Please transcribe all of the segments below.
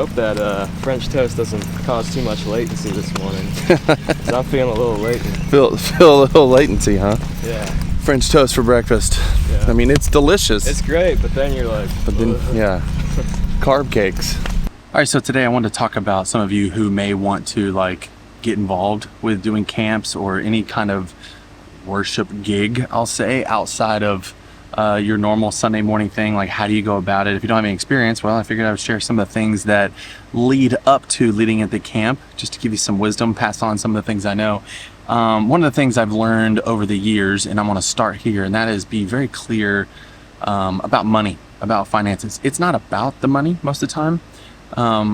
Hope that French toast doesn't cause too much latency this morning. 'Cause I'm feeling a little latent. Feel a little latency, huh? Yeah. French toast for breakfast. Yeah. I mean, it's delicious. It's great, but then you're like, but then, yeah, carb cakes. All right, so today I wanted to talk about some of you who may want to like get involved with doing camps or any kind of worship gig, I'll say, outside of your normal Sunday morning thing. Like, how do you go about it? If you don't have any experience, well, I figured I would share some of the things that lead up to leading at the camp, just to give you some wisdom, pass on some of the things I know. One of the things I've learned over the years, and I want to start here, and that is be very clear about money, about finances. It's not about the money most of the time.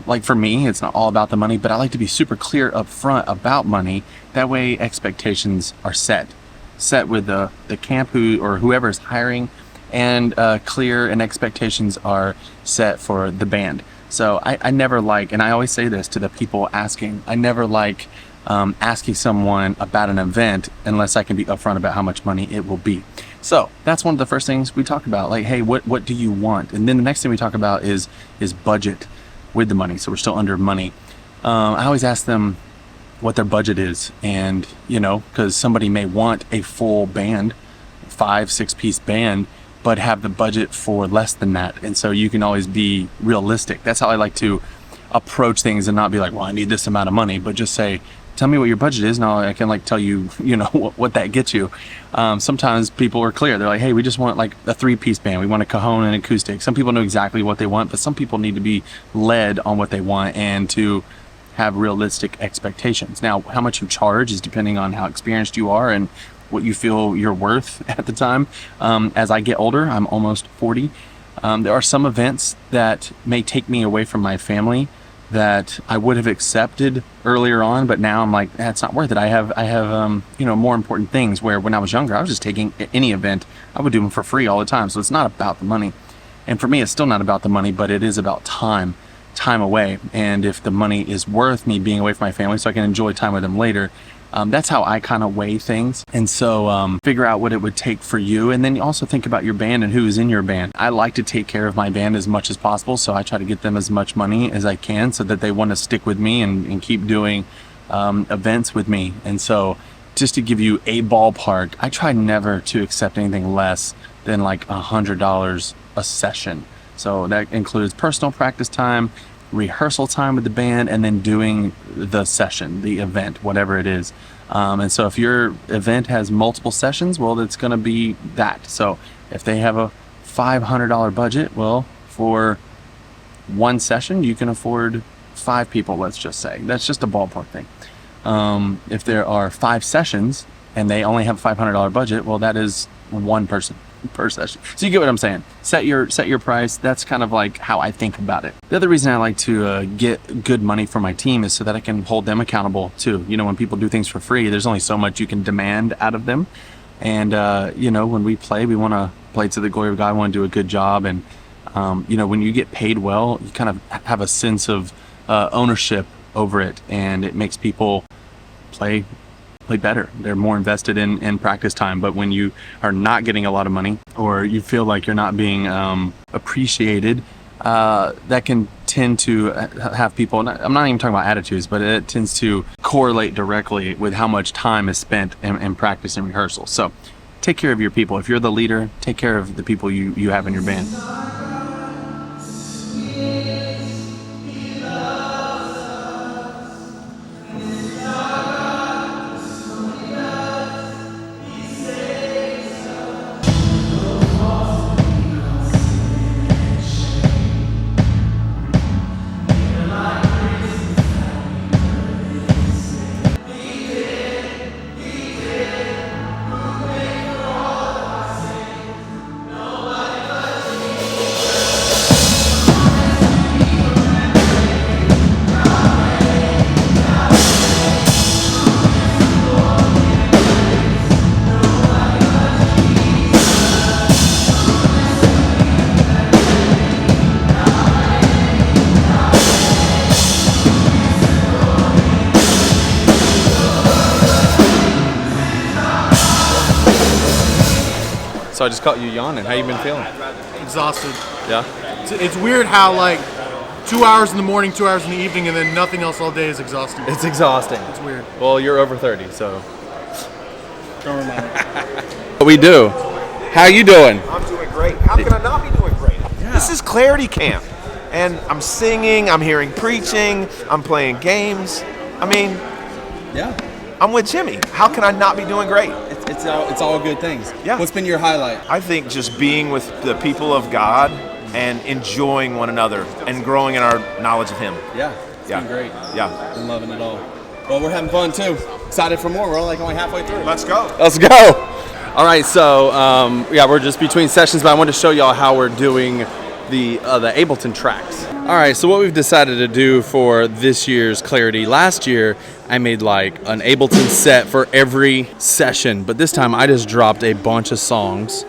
Like for me, it's not all about the money, but I like to be super clear up front about money. That way expectations are set with the camp or whoever is hiring, and clear and expectations are set for the band. So I never like, and I always say this to the people asking, I never like asking someone about an event unless I can be upfront about how much money it will be. So that's one of the first things we talk about, like, hey, what do you want? And then the next thing we talk about is budget with the money. So we're still under money. I always ask them what their budget is, and because somebody may want a full band, 5-6 piece band, but have the budget for less than that. And so you can always be realistic. That's how I like to approach things, and not be like, well, I need this amount of money, but just say, tell me what your budget is, and I can like tell you, what that gets you. Sometimes people are clear. They're like, hey, we just want like a 3-piece band. We want a cajon and acoustic. Some people know exactly what they want, but some people need to be led on what they want and to have realistic expectations. Now, how much you charge is depending on how experienced you are and what you feel you're worth at the time. As I get older, I'm almost 40. There are some events that may take me away from my family that I would have accepted earlier on, but now I'm like, it's not worth it. I have more important things, where when I was younger, I was just taking any event. I would do them for free all the time. So it's not about the money. And for me, it's still not about the money, but it is about time away. And if the money is worth me being away from my family so I can enjoy time with them later, that's how I kind of weigh things. And so figure out what it would take for you. And then you also think about your band and who is in your band. I like to take care of my band as much as possible, so I try to get them as much money as I can so that they want to stick with me and keep doing events with me. And so just to give you a ballpark, I try never to accept anything less than like $100 a session. So that includes personal practice time, rehearsal time with the band, and then doing the session, the event, whatever it is. And so if your event has multiple sessions, well, it's going to be that. So if they have a $500 budget, well, for one session, you can afford 5 people, let's just say. That's just a ballpark thing. If there are 5 sessions and they only have a $500 budget, well, that is one person per session. So you get what I'm saying. Set your price. That's kind of like how I think about it. The other reason I like to get good money for my team is so that I can hold them accountable too. When people do things for free, there's only so much you can demand out of them. And when we play, we want to play to the glory of God. We want to do a good job. And when you get paid well, you kind of have a sense of ownership over it, and it makes people play better. They're more invested in practice time. But when you are not getting a lot of money, or you feel like you're not being appreciated, that can tend to have people, I'm not even talking about attitudes, but it tends to correlate directly with how much time is spent in practice and rehearsal. So take care of your people. If you're the leader, take care of the people you have in your band. So I just caught you yawning. How you been feeling? Exhausted. Yeah? It's weird how, like, 2 hours in the morning, 2 hours in the evening, and then nothing else all day is exhausting. It's exhausting. It's weird. Well, you're over 30, so. Don't remind me. What we do. How you doing? I'm doing great. How can I not be doing great? This is Clarity Camp. And I'm singing, I'm hearing preaching, I'm playing games. I mean, Yeah. I'm with Jimmy. How can I not be doing great? It's all good things. Yeah. What's been your highlight? I think just being with the people of God and enjoying one another and growing in our knowledge of Him. Yeah. It's Yeah. been great. Yeah. Been loving it all. Well, we're having fun too. Excited for more. We're only halfway through. Let's go. Let's go. All right, so yeah, we're just between sessions, but I wanted to show y'all how we're doing the Ableton tracks. All right, so what we've decided to do for this year's Clarity. Last year, I made like an Ableton set for every session, but this time I just dropped a bunch of songs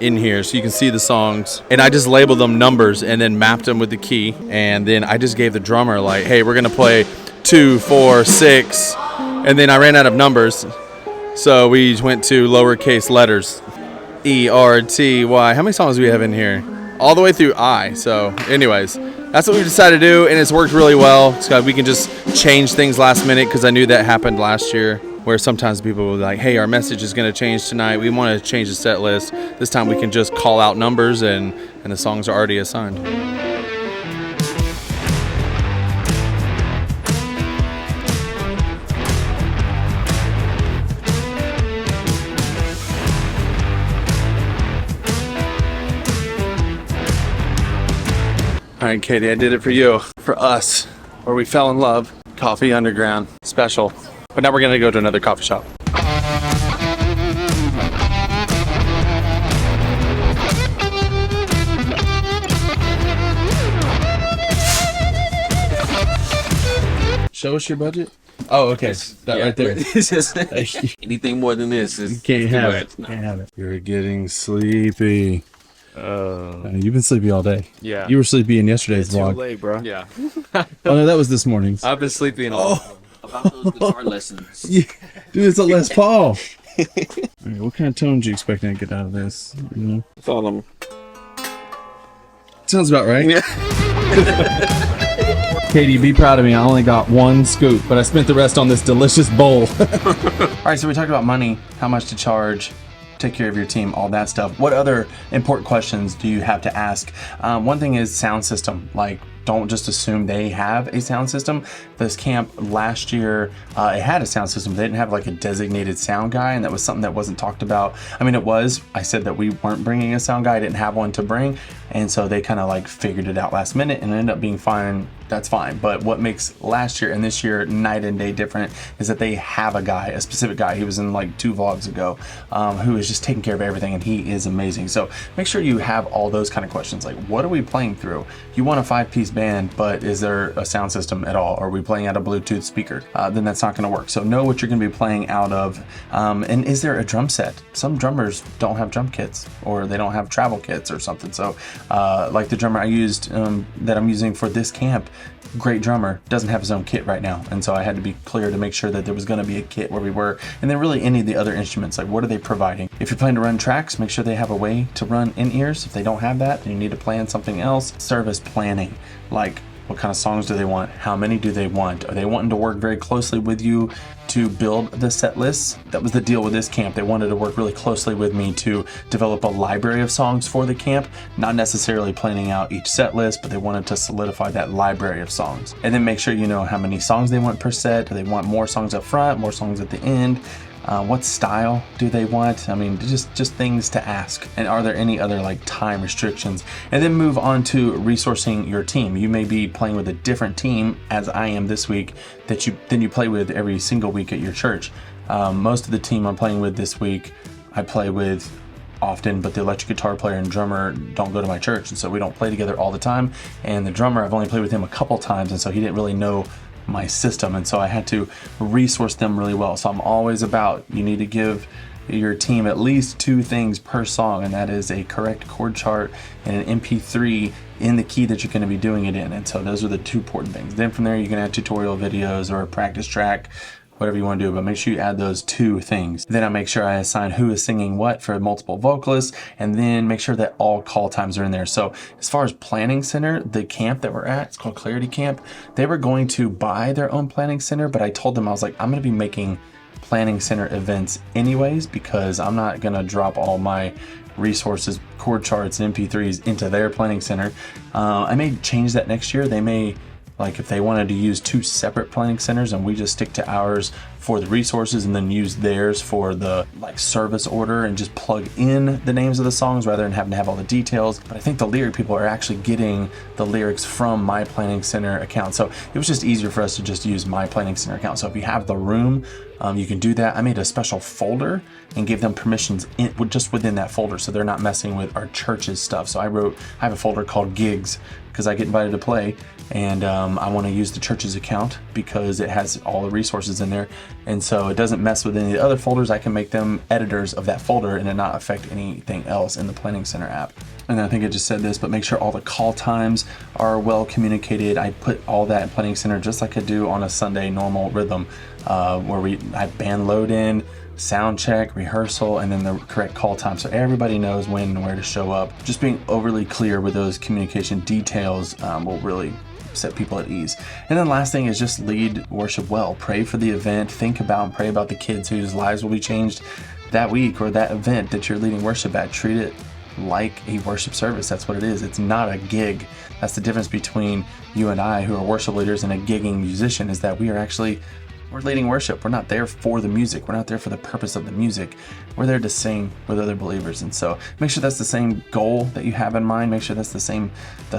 in here so you can see the songs, and I just labeled them numbers and then mapped them with the key, and then I just gave the drummer like, hey, we're gonna play 2, 4, 6, and then I ran out of numbers, so we went to lowercase letters, E-R-T-Y. How many songs do we have in here? All the way through I. So anyways, that's what we decided to do, and it's worked really well. So we can just change things last minute, because I knew that happened last year, where sometimes people will be like, hey, our message is going to change tonight, we want to change the set list. This time we can just call out numbers, and the songs are already assigned. All right, Katie, I did it for you, for us, where we fell in love. Coffee Underground, special. But now we're gonna go to another coffee shop. Show us your budget. Oh, okay, that right there. It's just anything more than this is Can't have it. No. Can't have it. You're getting sleepy. You've been sleepy all day. Yeah. You were sleepy in yesterday's Too vlog. late, bro. Yeah. Oh no, that was this morning's. I've been sleeping. About those guitar lessons. Yeah. Dude, it's a Les Paul. All right, what kind of tone do you expect to get out of this? You know? It's all them. Sounds about right. Yeah. Katie, be proud of me. I only got one scoop, but I spent the rest on this delicious bowl. All right, so we talked about money, how much to charge, take care of your team, all that stuff. What other important questions do you have to ask? One thing is sound system. Like, don't just assume they have a sound system. This camp last year, it had a sound system. They didn't have like a designated sound guy, and that was something that wasn't talked about. I mean, it was. I said that we weren't bringing a sound guy. I didn't have one to bring, and so they kind of like figured it out last minute, and it ended up being fine. That's fine. But what makes last year and this year night and day different is that they have a guy, a specific guy. He was in like 2 vlogs ago, who is just taking care of everything, and he is amazing. So make sure you have all those kind of questions. Like, what are we playing through? You want a 5-piece band, but is there a sound system at all? Are we playing out a Bluetooth speaker? Then that's not going to work. So know what you're going to be playing out of. And is there a drum set? Some drummers don't have drum kits, or they don't have travel kits or something. So like the drummer I used that I'm using for this camp, great drummer, doesn't have his own kit right now, and so I had to be clear to make sure that there was going to be a kit where we were. And then really any of the other instruments, like what are they providing? If you're planning to run tracks, make sure they have a way to run in-ears. If they don't have that, then you need to plan something else. Service planning, like what kind of songs do they want? How many do they want? Are they wanting to work very closely with you to build the set lists? That was the deal with this camp. They wanted to work really closely with me to develop a library of songs for the camp, not necessarily planning out each set list, but they wanted to solidify that library of songs. And then make sure you know how many songs they want per set. Do they want more songs up front, more songs at the end? What style do they want? I mean, just things to ask. And are there any other like time restrictions? And then move on to resourcing your team. You may be playing with a different team, as I am this week, than you play with every single week at your church. Most of the team I'm playing with this week, I play with often, but the electric guitar player and drummer don't go to my church, and so we don't play together all the time. And the drummer, I've only played with him a couple times, and so he didn't really know my system, and so I had to resource them really well. So I'm always about, you need to give your team at least 2 things per song, and that is a correct chord chart and an MP3 in the key that you're going to be doing it in. And so those are the 2 important things. Then from there you can add tutorial videos or a practice track, whatever you want to do, but make sure you add those 2 things. Then I make sure I assign who is singing what for multiple vocalists, and then make sure that all call times are in there. So as far as planning center, the camp that we're at, it's called Clarity Camp. They were going to buy their own planning center, but I told them, I was like, I'm going to be making planning center events anyways, because I'm not going to drop all my resources, chord charts, and MP3s into their planning center. I may change that next year. They may, like, if they wanted to use 2 separate planning centers and we just stick to ours for the resources and then use theirs for the like service order and just plug in the names of the songs rather than having to have all the details. But I think the lyric people are actually getting the lyrics from my planning center account. So it was just easier for us to just use my planning center account. So if you have the room, you can do that. I made a special folder and gave them permissions just within that folder, so they're not messing with our church's stuff. So I have a folder called gigs because I get invited to play, and I want to use the church's account because it has all the resources in there, and so it doesn't mess with any of the other folders. I can make them editors of that folder and it not affect anything else in the Planning Center app. And I think I just said this, but make sure all the call times are well communicated. I put all that in Planning Center just like I do on a Sunday normal rhythm, where I band load in, sound check, rehearsal, and then the correct call time, so everybody knows when and where to show up. Just being overly clear with those communication details will really set people at ease. And then last thing is just lead worship well. Pray for the event. Think about and pray about the kids whose lives will be changed that week or that event that you're leading worship at. Treat it like a worship service. That's what it is. It's not a gig. That's the difference between you and I, who are worship leaders, and a gigging musician, is that we're leading worship. We're not there for the music. We're not there for the purpose of the music. We're there to sing with other believers. And so make sure that's the same goal that you have in mind. Make sure that's the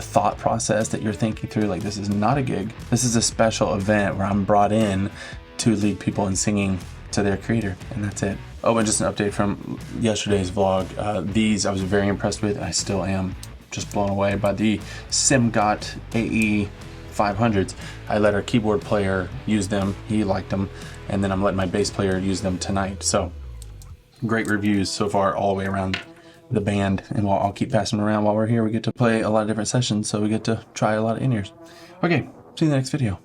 thought process that you're thinking through. Like, this is not a gig. This is a special event where I'm brought in to lead people in singing to their creator. And that's it. Oh, and just an update from yesterday's vlog. These I was very impressed with. I still am just blown away by the Simgot AE 500s. I let our keyboard player use them. He liked them. And then I'm letting my bass player use them tonight. So great reviews so far all the way around the band. And I'll keep passing them around while we're here. We get to play a lot of different sessions, so we get to try a lot of in-ears. Okay, see you in the next video.